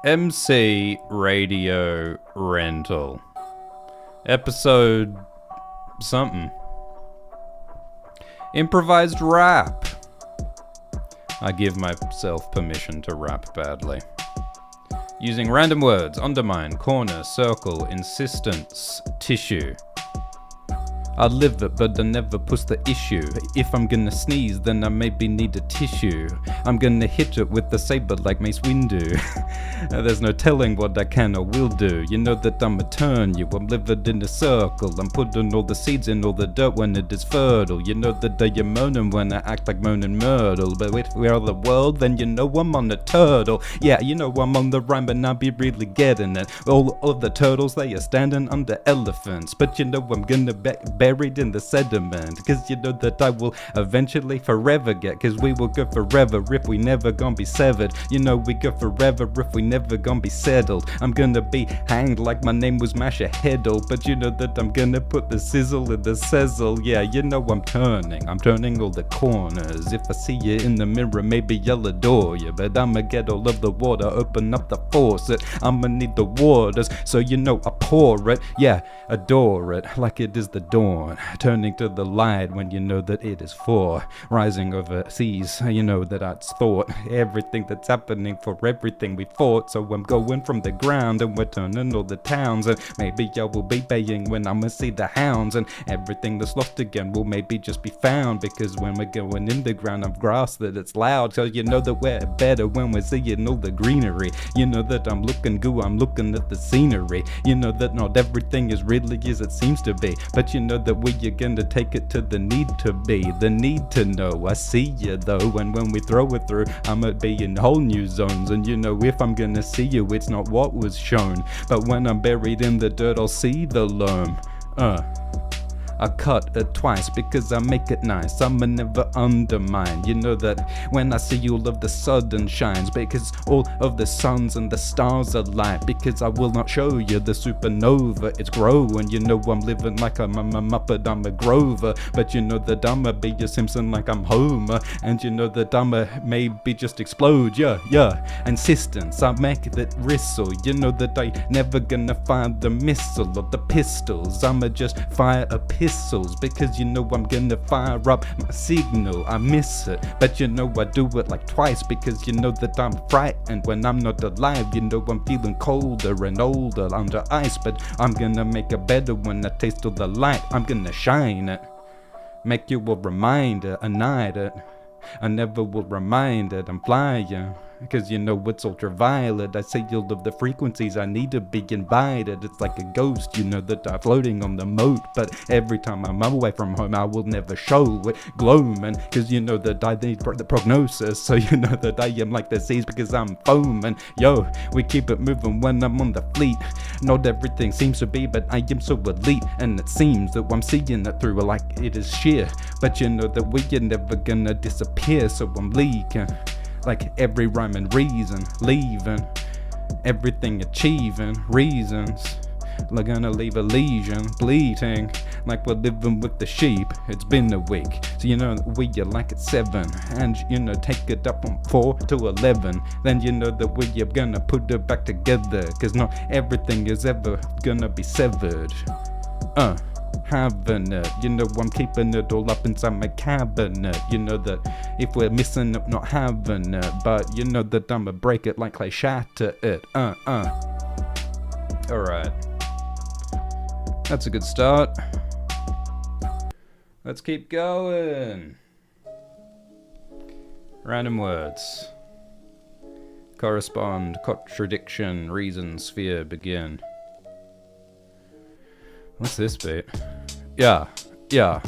MC Radio Rental. Episode something. Improvised rap. I give myself permission to rap badly. Using random words, undermine, corner, circle, insistence, tissue. I live it, but I never push the issue. If I'm gonna sneeze, then I maybe need a tissue. I'm gonna hit it with the saber like Mace Windu. There's no telling what I can or will do. You know that I'ma turn you, I'm living in a circle. I'm putting all the seeds in all the dirt when it is fertile. You know that I am moaning when I act like moaning Myrtle. But if we are the world, then you know I'm on a turtle. Yeah, you know I'm on the rhyme, but I be really getting it. All of the turtles, they are standing under elephants. But you know I'm gonna be buried in the sediment, cause you know that I will eventually forever get, cause we will go forever if we never gonna be severed. You know we go forever if we never gonna be settled. I'm gonna be hanged like my name was Masha Heddle, but you know that I'm gonna put the sizzle in the sizzle. Yeah, you know I'm turning all the corners. If I see you in the mirror, maybe I'll adore you, but I'ma get all of the water, open up the faucet. I'ma need the waters, so you know I pour it. Yeah, adore it like it is the dawn. Turning to the light when you know that it is for rising overseas. You know that I'd thought everything that's happening for everything we fought. So I'm going from the ground and we're turning all the towns, and maybe I will be baying when I'ma see the hounds, and everything that's lost again will maybe just be found, because when we're going in the ground I've grasped that it's loud. So you know that we're better when we're seeing all the greenery. You know that I'm looking good, I'm looking at the scenery. You know that not everything is really as it seems to be, but you know that we are gonna take it to the need to be, the need to know. I see you though, and when we throw it through, I'ma be in whole new zones. And you know if I'm gonna see you, it's not what was shown, but when I'm buried in the dirt, I'll see the loam. I cut it twice because I make it nice. I'ma never undermine. You know that when I see all of the sudden shines, because all of the suns and the stars are light, because I will not show you the supernova, it's growing. You know I'm living like I'm a Muppet, I'm a Grover, but you know that I'ma be a Simpson like I'm Homer, and you know that I'ma maybe just explode. Yeah, insistence, I make that bristle. You know that I never gonna fire the missile or the pistols. I'ma just fire a pistol, because you know I'm gonna fire up my signal. I miss it, but you know I do it like twice, because you know that I'm frightened when I'm not alive. You know I'm feeling colder and older under ice, but I'm gonna make it better when I taste all the light. I'm gonna shine it, make you a reminder, a night it. I never will remind it I'm flying, because you know it's ultraviolet. I say all of the frequencies, I need to be invited. It's like a ghost, you know that I'm floating on the moat, but every time I'm away from home I will never show it gloaming, because you know that I need the prognosis. So you know that I am like the seas because I'm foaming. Yo, we keep it moving when I'm on the fleet. Not everything seems to be, but I am so elite, and it seems that I'm seeing it through like it is sheer, but you know that we are never gonna disappear. So I'm leaking like every rhyme and reason, leaving everything, achieving reasons. We're gonna leave a lesion bleeding like we're living with the sheep. It's been a week, so you know we are like at 7, and you know take it up from 4 to 11. Then you know that we are gonna put it back together, cause not everything is ever gonna be severed. Having it, you know I'm keeping it all up inside my cabinet. You know that if we're missing it, not having it, but you know that I'ma break it like clay, shatter it. Alright, that's a good start. Let's keep going. Random words. Correspond, contradiction, reason, sphere, begin. What's this bit? Yeah. Yeah.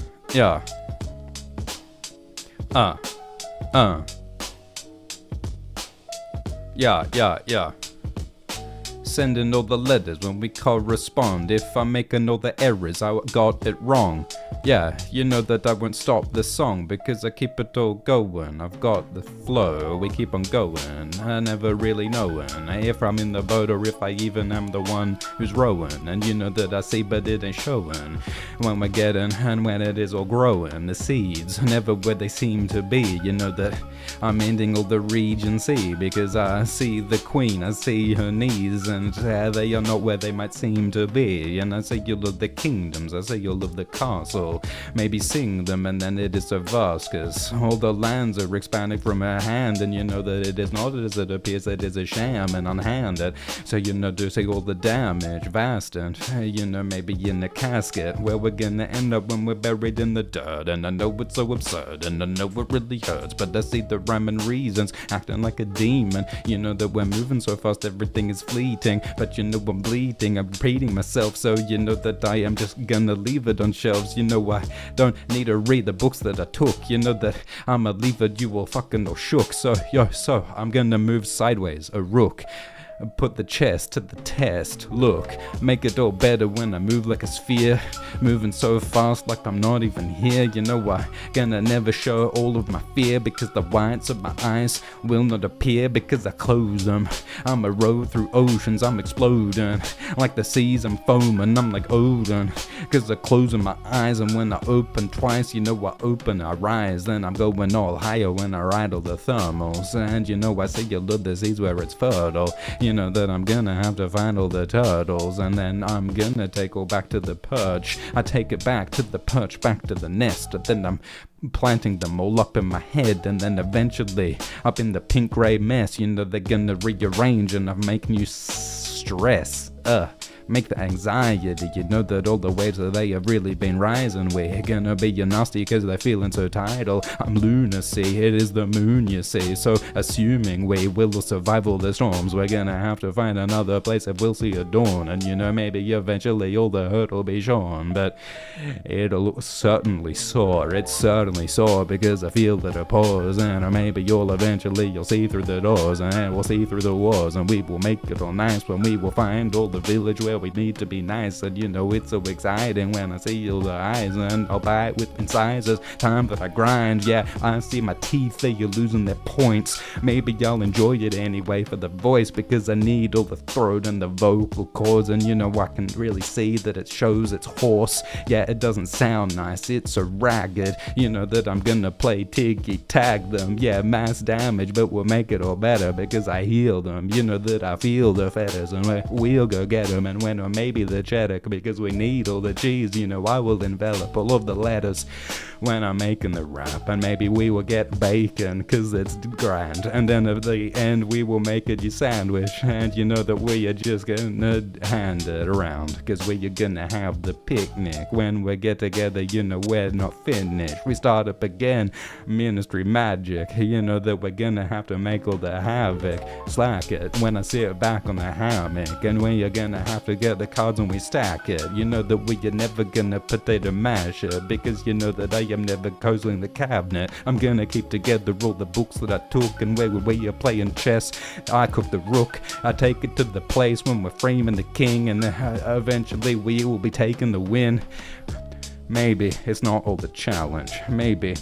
sending all the letters when we correspond. If I'm making all the errors, I got it wrong. Yeah, you know that I won't stop this song because I keep it all going. I've got the flow, we keep on going. I never really knowing if I'm in the boat or if I even am the one who's rowing. And you know that I see but it ain't showing when we're getting and when it is all growing. The seeds never where they seem to be. You know that I'm ending all the Regency because I see the queen, I see her knees, and they are not where they might seem to be. And I say you'll of the kingdoms, I say you'll of the castle, maybe sing them, and then it is so vast, cause all the lands are expanding from her hand, and you know that it is not as it appears, it is a sham and unhanded. So you know to say all the damage vast, and you know maybe in a casket where we're gonna end up when we're buried in the dirt. And I know it's so absurd, and I know it really hurts, but I see the rhyme and reasons acting like a demon. You know that we're moving so fast, everything is fleeting, but you know I'm bleeding, I'm repeating myself, so you know that I am just gonna leave it on shelves. You know I don't need to read the books that I took, you know that I'ma leave it, you all fucking all shook. So I'm gonna move sideways, a rook. Put the chest to the test, look, make it all better when I move like a sphere, moving so fast like I'm not even here. You know I gonna never show all of my fear because the whites of my eyes will not appear because I close them. I'm a road through oceans, I'm exploding like the seas, I'm foaming, I'm like Odin because I'm closing my eyes, and when I open twice, you know I open, I rise, then I'm going all higher when I ride all the thermals. And you know I say you love the seas where it's fertile. You know that I'm gonna have to find all the turtles, and then I'm gonna take all back to the perch. I take it back to the perch, back to the nest, and then I'm planting them all up in my head, and then eventually up in the pink gray mess. You know they're gonna rearrange and I'm making you stress. Make the anxiety, you know that all the waves that they have really been rising, we're gonna be nasty cause they're feeling so tidal. I'm lunacy, it is the moon you see, so assuming we will survive all the storms, we're gonna have to find another place that will see a dawn. And you know maybe eventually all the hurt will be shorn, but it'll certainly soar, it's certainly soar because I feel that it pours. And maybe you'll see through the doors, and we'll see through the wars, and we will make it all nice when we will find all the village where we need to be nice. And you know it's so exciting when I see all the eyes, and I'll bite with incisors, time that I grind. Yeah, I see my teeth, they are losing their points. Maybe I'll enjoy it anyway for the voice because I need all the throat and the vocal cords. And you know I can really see that it shows it's hoarse. Yeah, it doesn't sound nice, it's so ragged. You know that I'm gonna play tiki tag them. Yeah, mass damage, but we'll make it all better because I heal them. You know that I feel the fetters, and we'll go get them. And when or maybe the cheddar because we need all the cheese, you know I will envelop all of the letters when I'm making the rap. And maybe we will get bacon cause it's grand, and then at the end we will make it your sandwich. And you know that we are just gonna hand it around cause we are gonna have the picnic when we get together. You know we're not finished, we start up again, ministry magic. You know that we're gonna have to make all the havoc, slack it when I sit back on the hammock, and we are gonna have to get the cards and we stack it. You know that we are never gonna potato mash it because you know that I am never cozying the cabinet. I'm gonna keep together all the books that I took, and where we are playing chess, I cook the rook, I take it to the place when we're framing the king, and eventually we will be taking the win. Maybe it's not all the challenge, maybe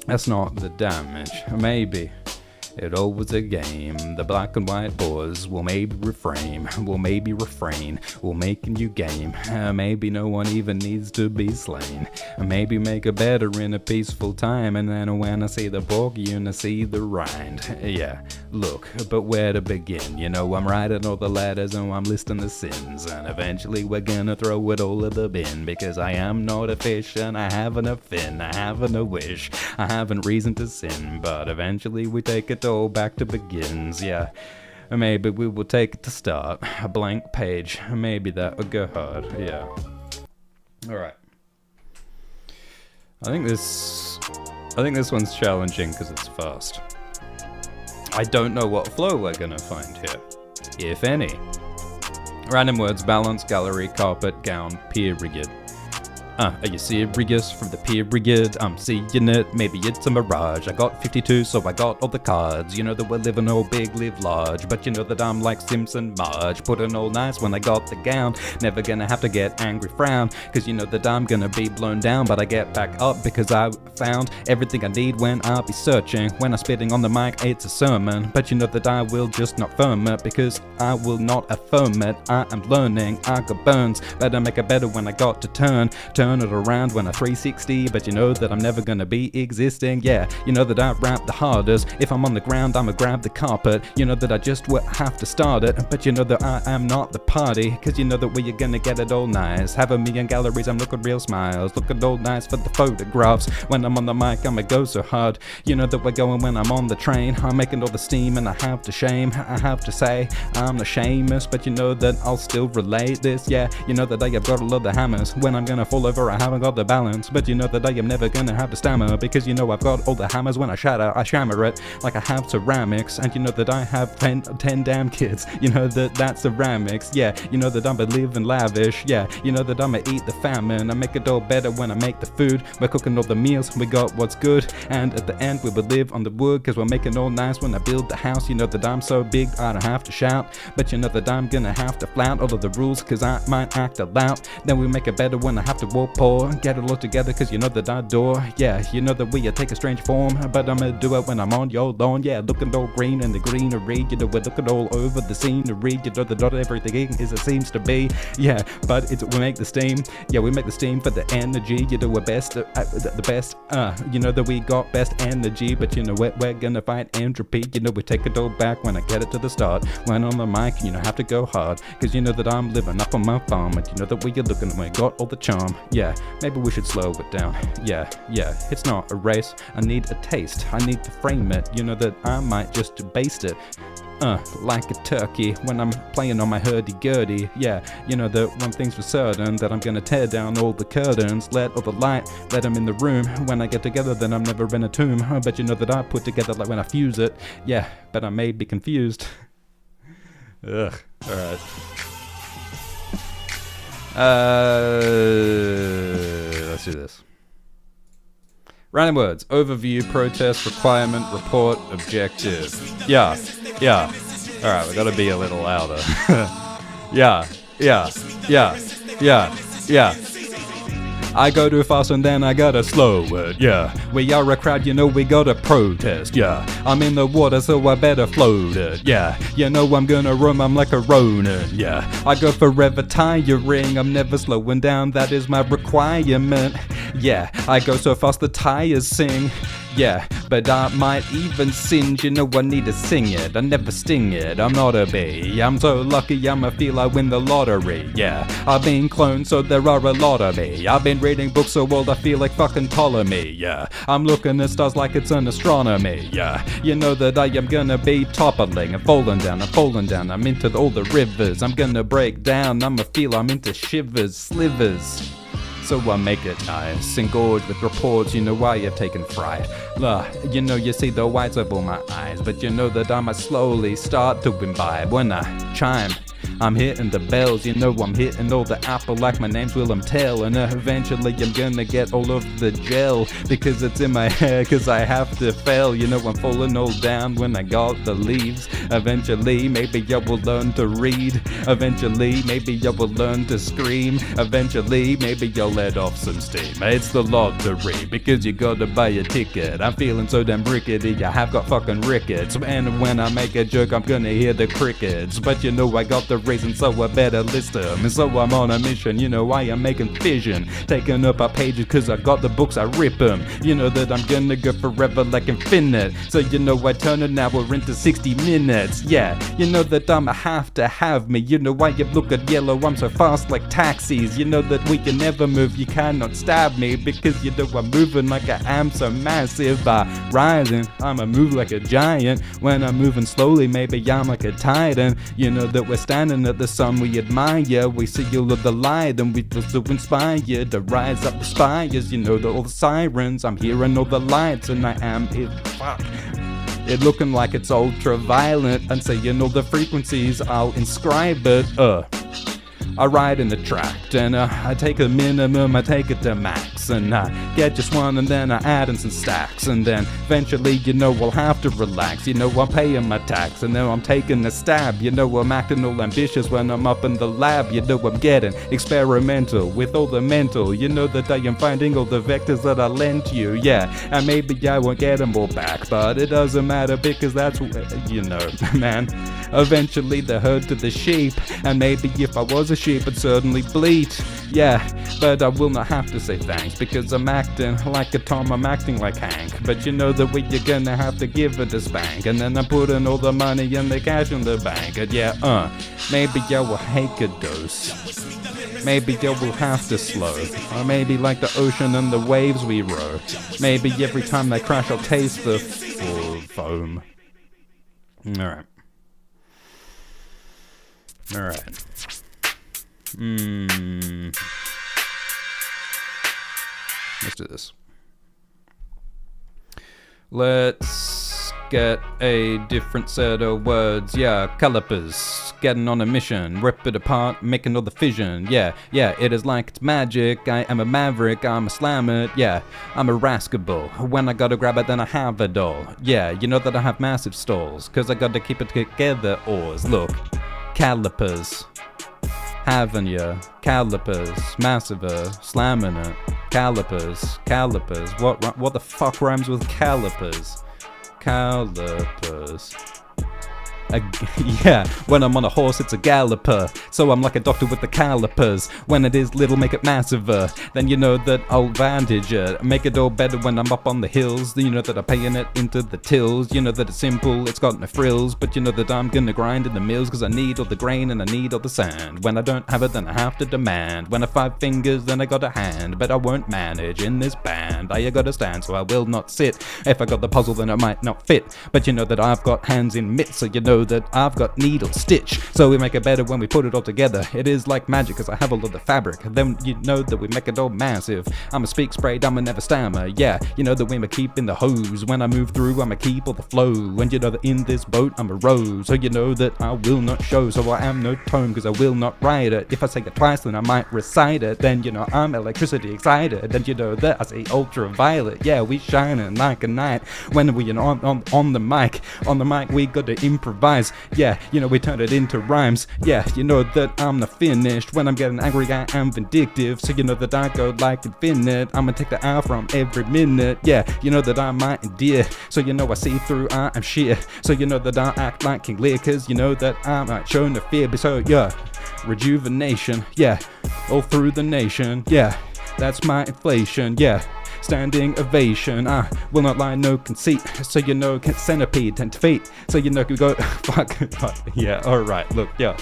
that's not the damage, maybe it all was a game. The black and white boys will maybe refrain, will make a new game. Maybe no one even needs to be slain. Maybe make it better in a peaceful time, and then when I see the pork, you see the rind. Yeah, look, but where to begin? You know I'm writing all the letters and I'm listing the sins, and eventually we're gonna throw it all in the bin because I am not a fish and I haven't a fin, I haven't a wish, I haven't reason to sin, but eventually we take it all back to begins. Yeah, maybe we will take it to start, a blank page, maybe that will go hard. Yeah, alright. I think this one's challenging because it's fast. I don't know what flow we're gonna find here, if any. Random words, balance, gallery, carpet, gown, period. Are you serious? From the period I'm seeing it, maybe it's a mirage. I got 52, so I got all the cards. You know that we're living all big, live large. But you know that I'm like Simpson Marge, putting all nice when I got the gown. Never gonna have to get angry frown, cause you know that I'm gonna be blown down. But I get back up because I found everything I need when I'll be searching. When I'm spitting on the mic, it's a sermon. But you know that I will just not firm it, because I will not affirm it. I am learning, I got burns. Better make it better when I got to turn it around when I 360. But you know that I'm never gonna be existing. Yeah, you know that I rap the hardest. If I'm on the ground, I'ma grab the carpet. You know that I just will have to start it. But you know that I am not the party, cause you know that we're gonna get it all nice. Have a million galleries, I'm looking real smiles. Looking all nice for the photographs. When I'm on the mic, I'ma go so hard. You know that we're going when I'm on the train. I'm making all the steam and I have to shame. I have to say, I'm the shameless. But you know that I'll still relate this. Yeah, you know that I have got all of the hammers. When I'm gonna fall over, I haven't got the balance. But you know that I am never gonna have to stammer, because you know I've got all the hammers. When I shatter, I shammer it like I have ceramics. And you know that I have 10 damn kids. You know that that's ceramics. Yeah, you know that I'ma live in lavish. Yeah, you know that I'ma eat the famine. I make it all better when I make the food. We're cooking all the meals, we got what's good. And at the end we will live on the wood, cause we're making all nice when I build the house. You know that I'm so big I don't have to shout, but you know that I'm gonna have to flout all of the rules, cause I might act aloud. Then we make it better when I have to walk poor. Get it all together, cause you know that I adore. Yeah, you know that we take a strange form, but I'ma do it when I'm on your lawn. Yeah, looking all green in the greenery. You know we're looking all over the scenery. You know that not everything is it seems to be. Yeah, but we make the steam. Yeah, we make the steam for the energy. You know we're best, the best. You know that we got best energy. But you know we're gonna fight entropy. You know we take it all back when I get it to the start. When on the mic, you know have to go hard, cause you know that I'm living up on my farm. And you know that we are looking and we got all the charm. Yeah, maybe we should slow it down. Yeah, it's not a race. I need a taste. I need to frame it. You know that I might just baste it. Like a turkey when I'm playing on my hurdy-gurdy. Yeah, you know that one thing's for certain, that I'm gonna tear down all the curtains, let all the light, let them in the room. When I get together, then I'm never in a tomb. But you know that I put together like when I fuse it. Yeah, but I may be confused. Ugh, alright. Let's do this. Random words. Overview, protest, requirement, report, objective. Yeah. Alright, we gotta be a little louder. Yeah. I go too fast and then I gotta slow it, yeah. We are a crowd, you know we gotta protest, yeah. I'm in the water so I better float it, yeah. You know I'm gonna roam, I'm like a Ronin, yeah. I go forever tiring, I'm never slowing down, that is my requirement. Yeah, I go so fast the tires sing. Yeah, but I might even singe, you know I need to sing it, I never sting it, I'm not a bee. I'm so lucky I'ma feel I win the lottery, yeah. I've been cloned so there are a lot of me. I've been reading books so old I feel like fucking Ptolemy, yeah. I'm looking at stars like it's an astronomy, yeah. You know that I am gonna be toppling and falling down, I'm into all the rivers. I'm gonna break down, I'ma feel I'm into shivers, slivers. So I make it nice, engorged with reports, you know why I've taken fright. You know you see the whites of all my eyes, but you know that I must slowly start to imbibe. When I chime, I'm hitting the bells, you know I'm hitting all the apple like my name's Willem Tell. And eventually I'm gonna get all of the gel, because it's in my hair, cause I have to fail. You know I'm falling all down when I got the leaves. Eventually maybe I will learn to read. Eventually maybe I will learn to scream. Eventually maybe I'll let off some steam. It's the lottery, because you gotta buy a ticket. I'm feeling so damn rickety, I have got fucking rickets. And when I make a joke I'm gonna hear the crickets. But you know I got the reason, so I better list them. And so I'm on a mission, you know I am making fission, taking up our pages cause I got the books, I rip them. You know that I'm gonna go forever like infinite, so you know I turn an hour into 60 minutes. Yeah, you know that I'ma have to have me. You know why you look at yellow, I'm so fast like taxis. You know that we can never move, you cannot stab me, because you know I'm moving like I am so massive. By rising, I'ma move like a giant. When I'm moving slowly, maybe I'm like a titan. You know that we're standing at the sun we admire. We see all of the light and we feel so inspired to rise up the spires. You know that all the sirens, I'm hearing all the lights, and I am it looking like it's ultra violent, and saying all the frequencies, I'll inscribe it. I ride in the tract, and I take a minimum, I take it to max, and I get just one, and then I add in some stacks, and then eventually, I'll have to relax. I'm paying my tax, and then I'm taking a stab. I'm acting all ambitious when I'm up in the lab. I'm getting experimental with all the mental. That I am finding all the vectors that I lent you, yeah. And maybe I won't get them all back, but it doesn't matter because that's, man. Eventually the herd to the sheep, and maybe if I was a sheep I'd certainly bleat, yeah. But I will not have to say thanks because I'm acting like a Tom, I'm acting like Hank. But that way you're gonna have to give it a spank, and then I'm putting all the money and the cash in the bank. And yeah, maybe I will take a dose. Maybe I will have to slow, or maybe like the ocean and the waves we row. Maybe every time they crash I'll taste the foam. Alright. Let's do this. Let's get a different set of words. Yeah, calipers. Getting on a mission. Rip it apart, making all the fission. Yeah, it is like it's magic. I am a maverick, I'm a slammer. Yeah, I'm a rascable. When I gotta grab it, then I have it all. Yeah, that I have massive stalls, cause I gotta keep it together, oars. Look, calipers. Haven't ya? Calipers, massiver, slamming it. Calipers. What the fuck rhymes with calipers? Calipers. Yeah, when I'm on a horse it's a galloper, so I'm like a doctor with the calipers. When it is little, make it massiver, then that I'll vantage it. Make it all better when I'm up on the hills. That I'm paying it into the tills. That it's simple, it's got no frills. But that I'm gonna grind in the mills, cause I need all the grain and I need all the sand. When I don't have it, then I have to demand. When I 5 fingers, then I got a hand. But I won't manage in this band. I gotta stand, so I will not sit. If I got the puzzle, then it might not fit. But that I've got hands in mitts, so that I've got needle stitch, so we make it better when we put it all together. It is like magic cause I have all of the fabric, then that we make it all massive. I'ma speak sprayed, I'ma never stammer, yeah. That we ma keep in the hose. When I move through, I'ma keep all the flow. And that in this boat I'm a row, so that I will not show. So I am no tome cause I will not write it. If I say it twice then I might recite it. Then I'm electricity excited. Then that I say ultraviolet, yeah, we shining like a night. When we on the mic, we gotta improvise. Yeah, we turn it into rhymes. Yeah, that I'm not finished. When I'm getting angry, I am vindictive. So that I go like infinite. I'ma take the hour from every minute. Yeah, that I might endear. So I see through, I am sheer. So that I act like King Lear. Cause that I might show no fear. But so yeah, rejuvenation. Yeah, all through the nation. Yeah, that's my inflation. Yeah. Standing ovation, I will not lie, no conceit. So centipede, 10 feet. So could go, fuck, yeah, alright, look, yeah.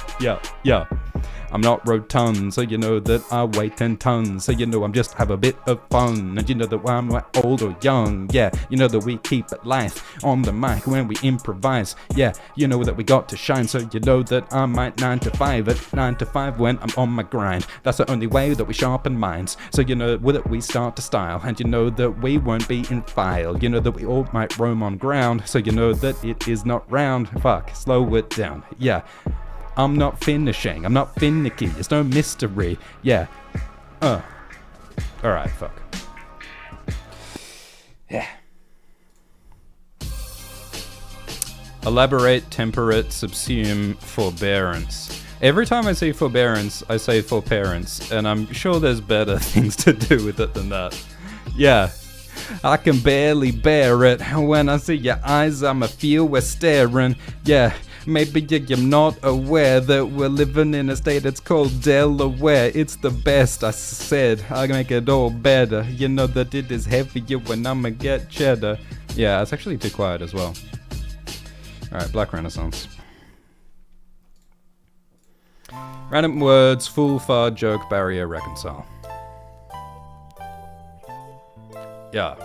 I'm not rotund, so that I weigh 10 tons. So I'm just have a bit of fun. And that I'm like old or young. Yeah, that we keep it live on the mic when we improvise. Yeah, that we got to shine. So that I might 9 to 5 at 9 to 5 when I'm on my grind. That's the only way that we sharpen minds. So that we start to style. And that we won't be in file. That we all might roam on ground. So that it is not round. Fuck, slow it down. Yeah. I'm not finishing, I'm not finicky, it's no mystery, yeah. Alright, fuck. Yeah. Elaborate, temperate, subsume, forbearance. Every time I say forbearance, I say forbearance, and I'm sure there's better things to do with it than that. Yeah. I can barely bear it. When I see your eyes, I'ma feel we're staring. Yeah. Maybe you're not aware that we're living in a state that's called Delaware. It's the best, I said. I make it all better. That it is heavier when I'ma get cheddar. Yeah, it's actually too quiet as well. Alright, Black Renaissance. Random words, fool, far, joke, barrier, reconcile. Yeah.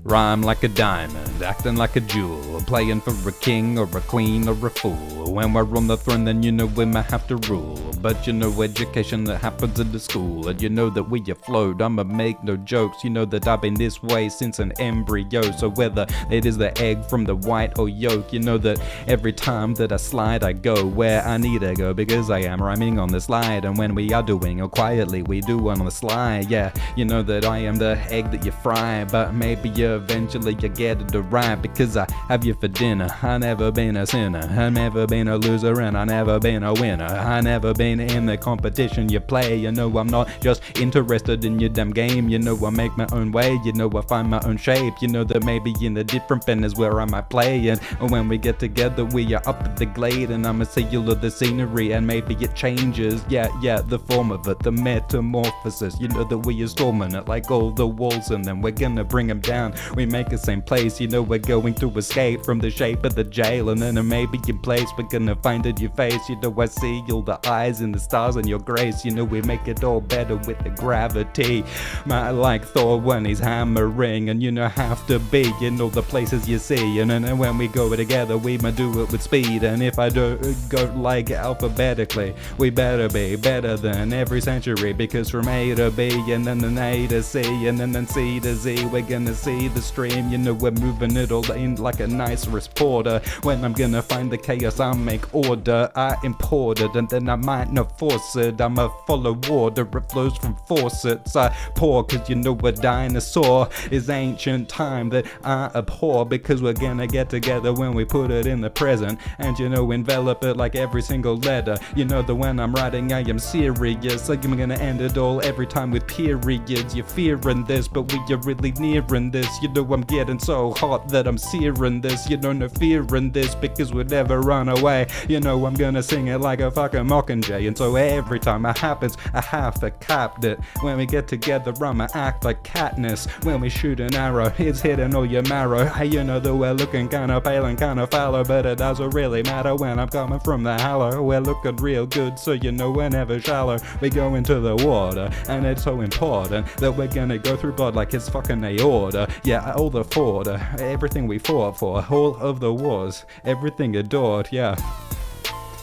Rhyme like a diamond, acting like a jewel, playing for a king or a queen or a fool. When we're on the throne, then you know we might have to rule. But you know education that happens in the school, and you know that we afloat, I'ma make no jokes. You know that I've been this way since an embryo, so whether it is the egg from the white or yolk, you know that every time that I slide I go where I need to go, because I am rhyming on the slide. And when we are doing it quietly, we do on the sly. Yeah, you know that I am the egg that you fry, but maybe eventually you get it right, because I have you for dinner. I never been a sinner, I never been a loser, and I never been a winner. I never been in the competition you play. You know I'm not just interested in your damn game. You know I make my own way, you know I find my own shape. You know that maybe in a different pen is where I might play, and when we get together we are up at the glade, and I'ma see you love the scenery, and maybe it changes, yeah, the form of it, the metamorphosis. You know that we are storming it like all the walls, and then we're gonna bring them down. We make the same place, you know we're going to escape from the shape of the jail, and then maybe in place we're gonna find a new face. You know I see all the eyes and the stars and your grace. You know we make it all better with the gravity, like Thor when he's hammering. And you know have to be in all the places you see, and then when we go together we might do it with speed. And if I do go like alphabetically, we better be better than every century, because from A to B and then A to C and then C to Z, we're gonna see the stream. You know we're moving it all in like a nice reporter. When I'm gonna find the chaos I'll make order, I import it and then I might not force it. I'ma follow water, it flows from faucets I pour, cause you know a dinosaur is ancient time that I abhor, because we're gonna get together when we put it in the present, and you know envelop it like every single letter. You know that when I'm writing I am serious, like I'm gonna end it all every time with periods. You're fearing this, but we are really nearing this. You know I'm getting so hot that I'm searing this. You know no fear in this, because we'll never run away. You know I'm gonna sing it like a fucking mockingjay, and so every time it happens I have to cap it. When we get together I'ma act like Katniss. When we shoot an arrow it's hitting all your marrow. Hey, you know that we're looking kinda pale and kinda fallow, but it doesn't really matter when I'm coming from the hollow. We're looking real good, so you know we're never shallow. We go into the water, and it's so important that we're gonna go through blood like it's fucking aorta. Yeah, all the fought, everything we fought for, all of the wars, everything adored, yeah.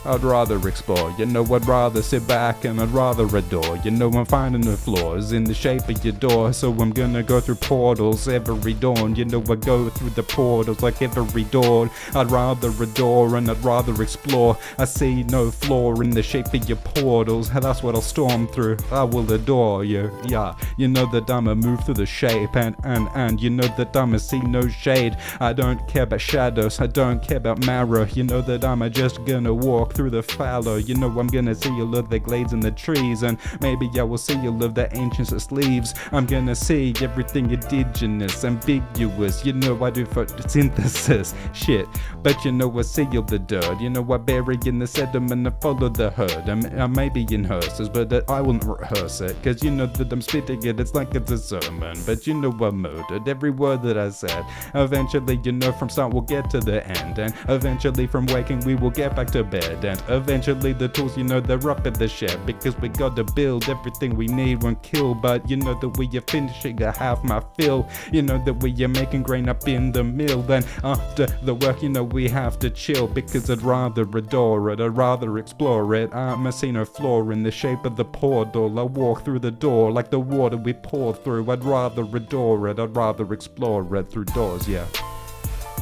I'd rather explore, you know I'd rather sit back and I'd rather adore. You know I'm finding the flaws in the shape of your door, so I'm gonna go through portals every dawn. You know I go through the portals like every dawn. I'd rather adore and I'd rather explore. I see no flaw in the shape of your portals, that's what I'll storm through. I will adore you, yeah. You know that I'ma move through the shape, and you know that I'ma see no shade. I don't care about shadows, I don't care about marrow. You know that I'm just gonna walk through the fallow. You know I'm gonna see all of the glades and the trees, and maybe I will see all of the ancient leaves. I'm gonna see everything indigenous, ambiguous. You know I do photosynthesis, shit. But you know I see all the dirt. You know I bury in the sediment and follow the herd. I may be in hearses, but I won't rehearse it, cause you know that I'm spitting it, it's like it's a sermon. But you know I murdered every word that I said. Eventually, you know from start we'll get to the end, and eventually from waking we will get back to bed. And eventually the tools, you know they're up in the shed, because we gotta build everything we need when kill. But you know that we are finishing a half my fill. You know that we are making grain up in the mill. Then after the work, you know we have to chill, because I'd rather adore it, I'd rather explore it. I'ma see no flaw in the shape of the portal. I walk through the door like the water we pour through. I'd rather adore it, I'd rather explore it through doors, yeah.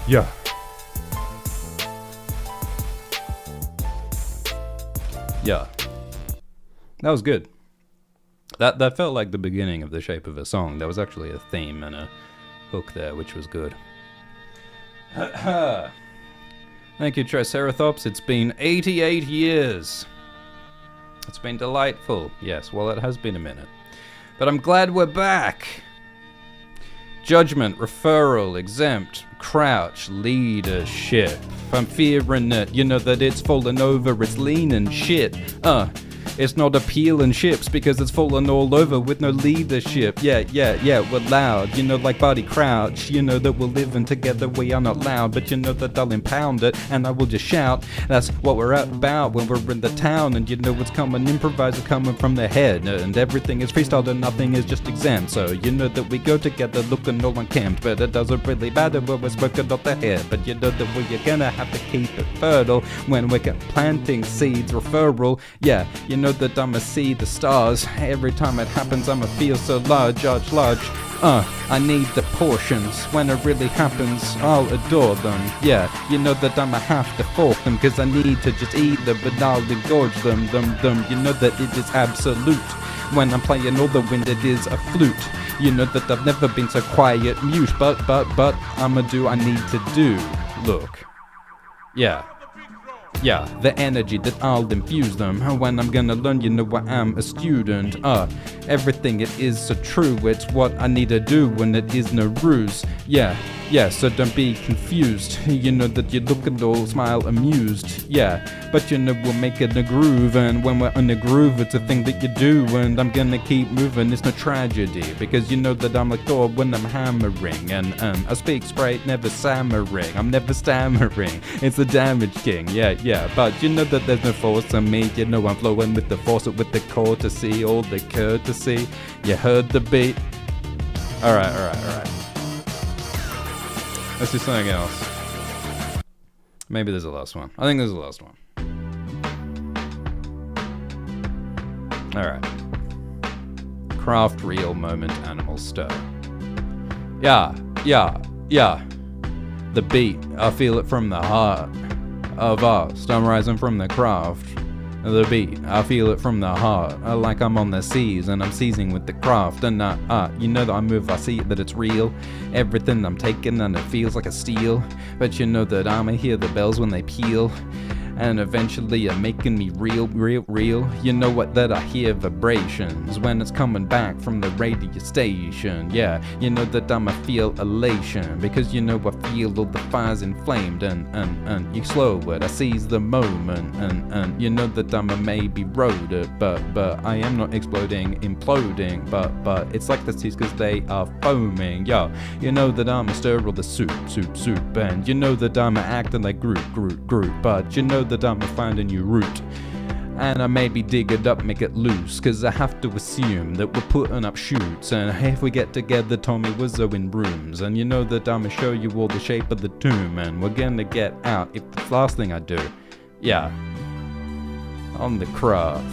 Yeah. Yeah, that was good. That felt like the beginning of the shape of a song. There was actually a theme and a hook there, which was good. Thank you, Triceratops. It's been 88 years. It's been delightful. Yes, well, it has been a minute. But I'm glad we're back. Judgment, referral, exempt, crouch, leadership. I'm fearing it, you know that it's falling over, it's leaning shit. It's not appealing ships because it's falling all over with no leadership. Yeah, we're loud, you know, like Barty Crouch. You know that we're living together, we are not loud, but you know that I'll impound it and I will just shout. That's what we're about when we're in the town, and you know what's coming, improvisers coming from the head, and everything is freestyle and nothing is just exempt. So you know that we go together looking all unkempt, but it doesn't really matter when we're smoking off the head. But you know that we're gonna have to keep it fertile when we're planting seeds, referral. Yeah, you know that I'ma see the stars every time it happens. I'ma feel so large. I need the portions. When it really happens, I'll adore them. Yeah, you know that I'ma have to fork them, cause I need to just eat them, but I'll engorge them. You know that it is absolute. When I'm playing all the wind, it is a flute. You know that I've never been so quiet, mute, but I'ma do I need to do. Look. Yeah, the energy that I'll infuse them. When I'm gonna learn, you know I am a student. Everything it is so true. It's what I need to do when it is no ruse. Yeah, so don't be confused. You know that you look and all smile amused. Yeah, but you know we'll make it a groove, and when we're in a groove, it's a thing that you do, and I'm gonna keep moving. It's no tragedy, because you know that I'm like Thor when I'm hammering, and I speak straight, never stammering. I'm never stammering. It's the damage king. Yeah, but you know that there's no force on me. You know I'm flowing with the force, with the courtesy, all the courtesy. You heard the beat. All right. Let's do something else. Maybe there's a last one. I think there's a last one. Alright. Craft real moment animal stir. Yeah. The beat, I feel it from the heart of us. I'm rising from the craft. The beat, I feel it from the heart, like I'm on the seas and I'm seizing with the craft. And you know that I move, I see that it's real. Everything I'm taking and it feels like a steal. But you know that I'ma hear the bells when they peal. And eventually you're making me real. You know what, that I hear vibrations when it's coming back from the radio station. Yeah, you know that I'ma feel elation, because you know I feel all the fires inflamed, and you slow it, I seize the moment, and you know that I'ma maybe road it, but I am not exploding, imploding, but it's like the seas cause they are foaming. Yeah, you know that I'ma stir all the soup, and you know that I'ma acting like Groot, but you know that I'ma find a new route, and I maybe dig it up, make it loose, cause I have to assume that we're putting up shoots, and if we get together Tommy Wizzo in rooms, and you know that I'ma show you all the shape of the tomb, and we're gonna get out if the last thing I do. Yeah, on the craft,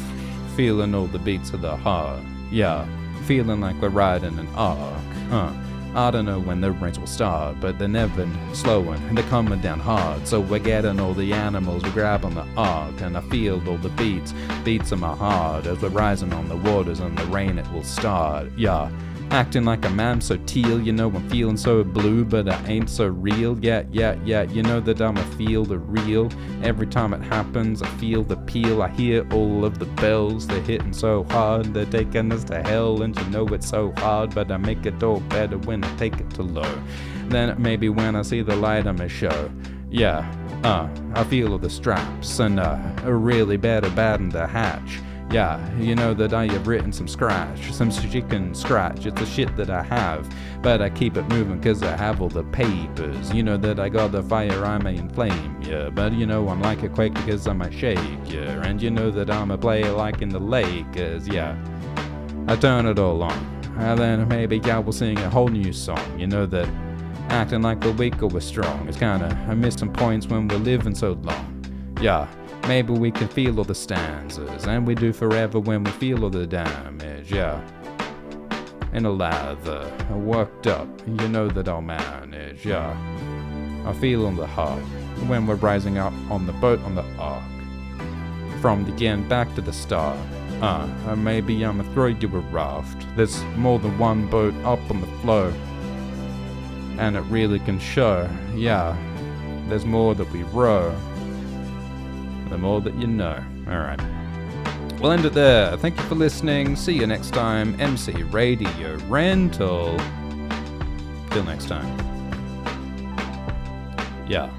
feeling all the beats of the heart. Yeah, feeling like we're riding an arc. I don't know when the rains will start, but they're never slowing, and they're coming down hard. So we're getting all the animals, we grab on the arc, and I feel all the beats of my heart, as we're rising on the waters, and the rain it will start. Yeah, acting like a man so teal, you know I'm feeling so blue, but I ain't so real. Yeah, you know that I'ma feel the real. Every time it happens, I feel the peel, I hear all of the bells, they're hitting so hard, they're taking us to hell, and you know it's so hard, but I make it all better when I take it to low. Then maybe when I see the light I'ma show. Yeah, I feel all the straps, and a really better in the hatch. Yeah, you know that I have written some chicken scratch, it's the shit that I have, but I keep it moving cause I have all the papers. You know that I got the fire, I may inflame, yeah, but you know I'm like a quake because I might shake, yeah, and you know that I'm a player like in the Lakers, yeah. I turn it all on, and then maybe I will sing a whole new song. You know that acting like we're weak or we're strong, it's kinda, I miss some points when we're living so long. Yeah, maybe we can feel all the stanzas, and we do forever when we feel all the damage, yeah. In a lather, worked up, you know that I'll manage, yeah. I feel on the heart, when we're rising up on the boat on the arc. From the end back to the start, maybe I'ma throw you a raft. There's more than one boat up on the flow, and it really can show, yeah. There's more that we row, the more that you know. Alright. We'll end it there. Thank you for listening. See you next time. MC Radio Rental. Till next time. Yeah.